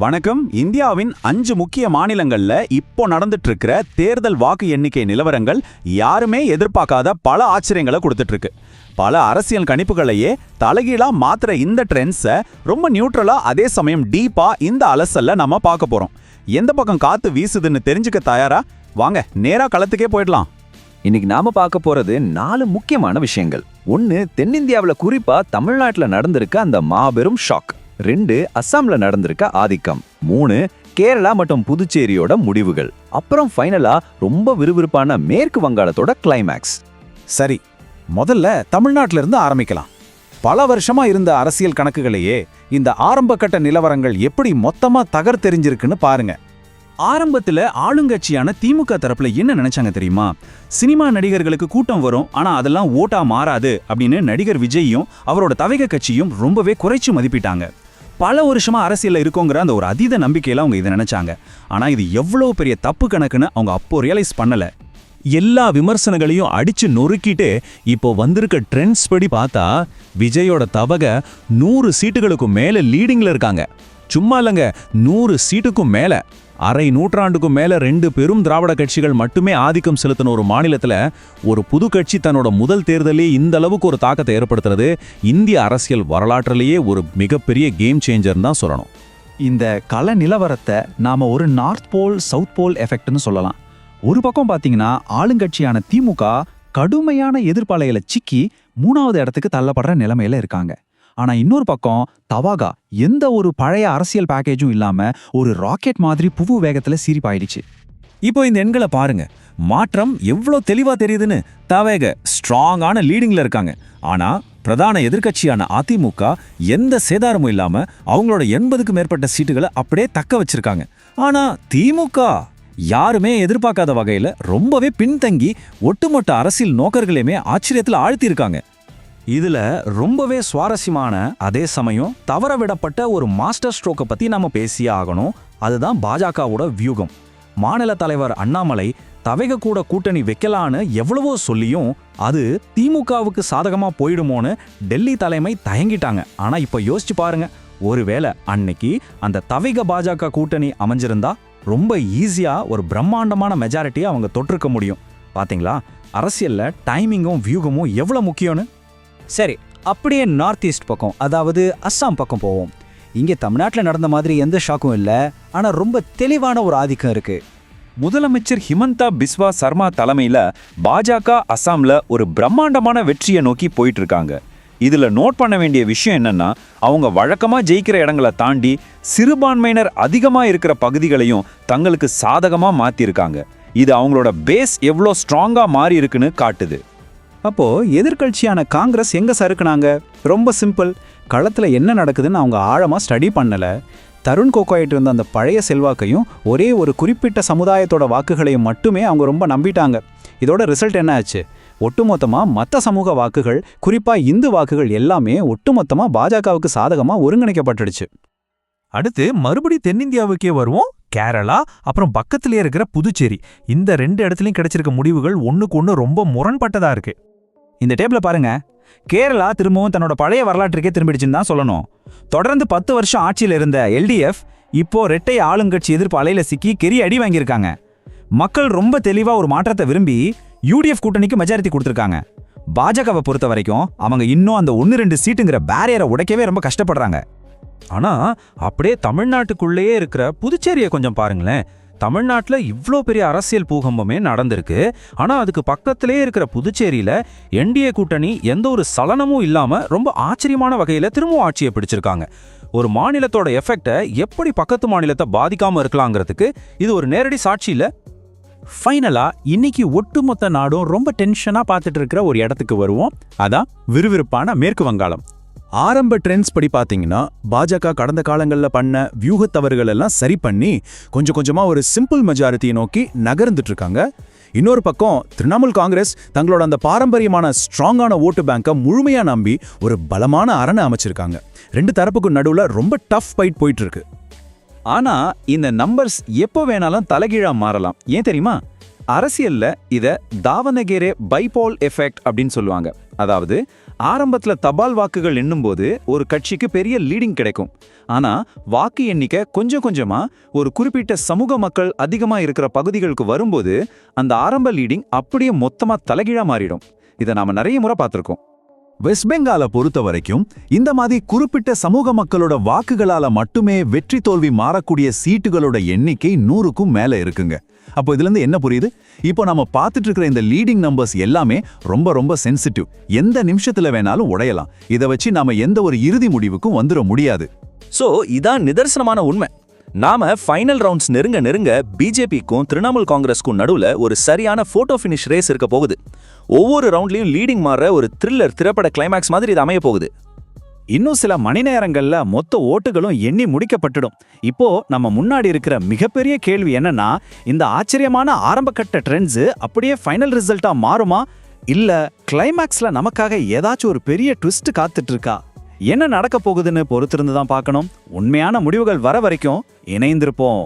வணக்கம். இந்தியாவின் 5 முக்கிய மாநிலங்கள்ல இப்போ நடந்துட்டு இருக்கிற தேர்தல் வாக்கு எண்ணிக்கை நிலவரங்கள் யாருமே எதிர்பார்க்காத பல ஆச்சரியங்களை கொடுத்துட்டு இருக்கு. பல அரசியல் கணிப்புகளையே தலைகீழா மாத்திர இந்த ட்ரெண்ட்ஸை ரொம்ப நியூட்ரலா அதே சமயம் டீப்பா இந்த அலசல்ல நம்ம பார்க்க போறோம். எந்த பக்கம் காத்து வீசுதுன்னு தெரிஞ்சுக்க தயாரா? வாங்க நேரா களத்துக்கே போயிடலாம். இன்னைக்கு நாம பார்க்க போறது 4 முக்கியமான விஷயங்கள். 1, தென்னிந்தியாவுல குறிப்பா தமிழ்நாட்டுல நடந்திருக்க அந்த மாபெரும் ஷாக். 2, அஸ்ஸாம்ல நடந்திருக்க ஆதிக்கம். 3, கேரளா மற்றும் புதுச்சேரியோட முடிவுகள். அப்புறம் ஃபைனலா ரொம்ப விறுவிறுப்பான மேற்கு வங்காளத்தோட கிளைமேக்ஸ். சரி, முதல்ல தமிழ்நாட்டில இருந்து ஆரம்பிக்கலாம். பல வருஷமா இருந்த அரசியல் கணக்குகளையே இந்த ஆரம்பகட்ட நிலவரங்கள் எப்படி மொத்தமா தகர்த்தெறிஞ்சிருக்குன்னு பாருங்க. ஆரம்பத்துல ஆளுங்கட்சியான திமுக தரப்புல என்ன நினைச்சாங்க தெரியுமா? சினிமா நடிகர்களுக்கு கூட்டம் வரும், ஆனா அதெல்லாம் ஓட்டா மாறாது அப்படின்னு நடிகர் விஜயும் அவரோட தவைக கட்சியும் ரொம்பவே குறைச்சு மதிப்பிட்டாங்க. பல வருஷமா அரசியல்ல இருக்கோங்கிற அந்த ஒரு அதீத நம்பிக்கையில அவங்க இதை நினைச்சாங்க. ஆனா இது எவ்வளவு பெரிய தப்பு கணக்குன்னு அவங்க அப்போ ரியலைஸ் பண்ணல. எல்லா விமர்சனங்களையும் அடிச்சு நொறுக்கிட்டு இப்போ வந்திருக்க ட்ரெண்ட்ஸ் படி பார்த்தா விஜயோட தவக 100 சீட்டுகளுக்கும் மேல லீடிங்ல இருக்காங்க. சும்மா இல்லைங்க, 100 சீட்டுக்கும் மேல. அரை நூற்றாண்டுக்கும் மேல 2 பெரும் திராவிட கட்சிகள் மட்டுமே ஆதிக்கம் செலுத்தின ஒரு மாநிலத்துல ஒரு புது கட்சி தன்னோட முதல் தேர்தலே இந்த அளவுக்கு ஒரு தாக்கத்தை ஏற்படுத்துறது இந்திய அரசியல் வரலாற்றிலேயே ஒரு மிகப்பெரிய கேம் சேஞ்சர் தான் சொல்லணும். இந்த கள நிலவரத்தை நாம ஒரு நார்த் போல் சவுத் போல் எஃபெக்ட்னு சொல்லலாம். ஒரு பக்கம் பாத்தீங்கன்னா ஆளுங்கட்சியான திமுக கடுமையான எதிர்ப்பாளைகளை சிக்கி 3வது இடத்துக்கு தள்ளப்படுற நிலைமையில இருக்காங்க. ஆனா இன்னொரு பக்கம் தவாகா எந்த ஒரு பழைய அரசியல் பேக்கேஜும் இல்லாம ஒரு ராக்கெட் மாதிரி புது வேகத்துல சீரிப்பாயிடுச்சு. இப்போ இந்த எண்களை பாருங்க, மாற்றம் எவ்வளோ தெளிவா தெரியுதுன்னு. தவேக ஸ்ட்ராங்கான லீடிங்ல இருக்காங்க. ஆனா பிரதான எதிர்க்கட்சியான அதிமுக எந்த சேதாரமும் இல்லாம அவங்களோட 80க்கும் மேற்பட்ட சீட்டுகளை அப்படியே தக்க வச்சிருக்காங்க. ஆனா திமுக யாருமே எதிர்பார்க்காத வகையில ரொம்பவே பின்தங்கி ஒட்டுமொத்த அரசியல் நோக்கர்களையுமே ஆச்சரியத்துல ஆழ்த்தியிருக்காங்க. இதுல ரொம்பவே சுவாரஸ்யமான அதே சமயம் தவற விடப்பட்ட ஒரு மாஸ்டர் ஸ்ட்ரோக்கை பத்தி நாம பேசியே ஆகணும். அதுதான் பாஜகவோட வியூகம். மாநில தலைவர் அண்ணாமலை தவைக கூட கூட்டணி வைக்கலான்னு எவ்வளவோ சொல்லியும் அது திமுகவுக்கு சாதகமா போயிடுமோன்னு டெல்லி தலைமை தயங்கிட்டாங்க. ஆனா இப்ப யோசிச்சு பாருங்க, ஒருவேளை அன்னைக்கு அந்த தவைக பாஜக கூட்டணி அமைஞ்சிருந்தா ரொம்ப ஈஸியா ஒரு பிரம்மாண்டமான மெஜாரிட்டியை அவங்க தொற்றிருக்க முடியும். பாத்தீங்களா, அரசியல்ல டைமிங்கும் வியூகமும் எவ்வளவு முக்கியம்னு. சரி, அப்படியே நார்த் ஈஸ்ட் பக்கம், அதாவது அஸ்ஸாம் பக்கம் போவோம். இங்கே தமிழ்நாட்டில் நடந்த மாதிரி எந்த ஷாக்கும் இல்லை, ஆனால் ரொம்ப தெளிவான ஒரு ஆதிக்கம் இருக்கு. முதலமைச்சர் ஹிமந்தா பிஸ்வா சர்மா தலைமையில பாஜக அஸ்ஸாம்ல ஒரு பிரம்மாண்டமான வெற்றியை நோக்கி போயிட்டு இருக்காங்க. இதுல நோட் பண்ண வேண்டிய விஷயம் என்னன்னா, அவங்க வழக்கமா ஜெயிக்கிற இடங்களை தாண்டி சிறுபான்மையினர் அதிகமா இருக்கிற பகுதிகளையும் தங்களுக்கு சாதகமா மாத்திருக்காங்க. இது அவங்களோட பேஸ் எவ்வளோ ஸ்ட்ராங்கா மாறி இருக்குன்னு காட்டுது. அப்போ எதிர்க்கட்சியான காங்கிரஸ் எங்க சறுக்குனாங்க? ரொம்ப சிம்பிள், களத்துல என்ன நடக்குதுன்னு அவங்க ஆழமா ஸ்டடி பண்ணல. தருண் கோகோயிட்டு இருந்த அந்த பழைய செல்வாக்கையும் ஒரே ஒரு குறிப்பிட்ட சமுதாயத்தோட வாக்குகளையும் மட்டுமே அவங்க ரொம்ப நம்பிட்டாங்க. இதோட ரிசல்ட் என்ன ஆச்சு? ஒட்டுமொத்தமா மற்ற சமூக வாக்குகள், குறிப்பா இந்து வாக்குகள் எல்லாமே ஒட்டுமொத்தமா பாஜகவுக்கு சாதகமா ஒருங்கிணைக்கப்பட்டுடுச்சு. அடுத்து மறுபடி தென்னிந்தியாவுக்கே வருவோம். கேரளா, அப்புறம் பக்கத்திலே இருக்கிற புதுச்சேரி. இந்த 2 இடத்துலையும் கிடைச்சிருக்க முடிவுகள் ஒன்றுக்கு ஒன்று ரொம்ப முரண்பட்டதா இருக்கு. இந்த டேபிள பாருங்க, கேரளா திரும்பவும் தன்னோட பழைய வரலாற்றுக்கே திரும்பிடுச்சுன்னு தான் சொல்லணும். தொடர்ந்து 10 வருஷம் ஆட்சியில் இருந்த எல்டிஎஃப் இப்போ ரெட்டை ஆளுங்கட்சி எதிர்ப்பு அலையில சிக்கி கெரிய அடி வாங்கியிருக்காங்க. மக்கள் ரொம்ப தெளிவா ஒரு மாற்றத்தை விரும்பி யூடிஎஃப் கூட்டணிக்கு மெஜாரிட்டி கொடுத்துருக்காங்க. பாஜகவை பொறுத்த வரைக்கும் அவங்க இன்னும் அந்த 1-2 சீட்டுங்கிற பேரியரை உடைக்கவே ரொம்ப கஷ்டப்படுறாங்க. ஆனா அப்படியே தமிழ்நாட்டுக்குள்ளேயே இருக்கிற புதுச்சேரியை கொஞ்சம் பாருங்களேன். தமிழ்நாட்டுல இவ்ளோ பெரிய அரசியல் பூகம்பமே நடந்திருக்கு. ஆனா அதுக்கு பக்கத்திலே இருக்கிற புதுச்சேரியில என்டிஏ கூட்டணி எந்த ஒரு சலனமும் இல்லாம ரொம்ப ஆச்சரியமான வகையில திரும்பவும் ஆட்சியை பிடிச்சிருக்காங்க. ஒரு மாநிலத்தோட எஃபெக்டை எப்படி பக்கத்து மாநிலத்தை பாதிக்காம இருக்கலாங்கிறதுக்கு இது ஒரு நேரடி சாட்சி இல்ல. ஃபைனலா இன்னைக்கு ஒட்டுமொத்த நாடும் ரொம்ப டென்ஷனா பார்த்துட்டு இருக்கிற ஒரு இடத்துக்கு வருவோம். அதான் விறுவிறுப்பான மேற்கு வங்காளம். ஆரம்ப ட்ரெண்ட்ஸ் படி பார்த்தீங்கன்னா பாஜக கடந்த காலங்களில் பண்ண வியூக தவறுகள் எல்லாம் சரி பண்ணி கொஞ்சம் கொஞ்சமா ஒரு சிம்பிள் மெஜாரிட்டியை நோக்கி நகர்ந்துட்டு இருக்காங்க. இன்னொரு பக்கம் திரிணாமுல் காங்கிரஸ் தங்களோட அந்த பாரம்பரியமான ஸ்ட்ராங்கான ஓட்டு பேங்கை முழுமையா நம்பி ஒரு பலமான அரணை அமைச்சிருக்காங்க. 2 தரப்புக்கு நடுவுல ரொம்ப டஃப் ஃபைட் போயிட்டு இருக்கு. ஆனா இந்த நம்பர்ஸ் எப்போ வேணாலும் தலைகீழா மாறலாம். ஏன் தெரியுமா? அரசியல்ல இத தாவனகேரே பைபோல் எஃபெக்ட் அப்படின்னு சொல்லுவாங்க. அதாவது ஆரம்பத்துல தபால் வாக்குகள் எண்ணும்போது ஒரு கட்சிக்கு பெரிய லீடிங் கிடைக்கும். ஆனா வாக்கு எண்ணிக்கை கொஞ்சம் கொஞ்சமா ஒரு குறிப்பிட்ட சமூக மக்கள் அதிகமா இருக்கிற பகுதிகளுக்கு வரும்போது அந்த ஆரம்ப லீடிங் அப்படியே மொத்தமா தலைகீழா மாறிடும். இதை நாம நிறைய முறை பார்த்திருக்கோம். வெஸ்ட் பெங்காலை பொறுத்த வரைக்கும் இந்த மாதிரி குறிப்பிட்ட சமூக மக்களோட வாக்குகளால மட்டுமே வெற்றி தோல்வி மாறக்கூடிய சீட்டுகளோட எண்ணிக்கை 100க்கும் மேல இருக்குங்க. அப்போ இதுல இருந்து என்ன புரியுது? இப்போ நம்ம பார்த்துட்டு இருக்கிற இந்த லீடிங் நம்பர்ஸ் எல்லாமே ரொம்ப ரொம்ப சென்சிட்டிவ். எந்த நிமிஷத்துல வேணாலும் உடையலாம். இதை வச்சு நாம எந்த ஒரு இறுதி முடிவுக்கும் வந்துட முடியாது. சோ இதான் நிதர்சனமான உண்மை. நாம ஃபைனல் ரவுண்ட்ஸ் நெருங்க பிஜேபிக்கும் திரிணாமுல் காங்கிரஸ்க்கும் நடுவுல ஒரு சரியான போட்டோ ஃபினிஷ் ரேஸ் இருக்க போகுது. ஒவ்வொரு ரவுண்ட்லயும் லீடிங் மாற ஒரு த்ரில்லர் திரைப்பட கிளைமேக்ஸ் மாதிரி இது அமைய போகுது. இன்னும் சில மணி நேரங்கள்ல மொத்த ஓட்டுகளும் எண்ணி முடிக்கப்பட்டுடும். இப்போ நம்ம முன்னாடி இருக்கிற மிகப்பெரிய கேள்வி என்னன்னா, இந்த ஆச்சரியமான ஆரம்பகட்ட ட்ரெண்ட்ஸ் அப்படியே ஃபைனல் ரிசல்ட்டா மாறுமா, இல்ல கிளைமேக்ஸ்ல நமக்காக ஏதாச்சும் ஒரு பெரிய ட்விஸ்ட் காத்துட்டு இருக்கா? என்ன நடக்க போகுதுன்னு பொறுத்திருந்து தான் பார்க்கணும். உண்மையான முடிவுகள் வர வரைக்கும் இணைந்திருப்போம்.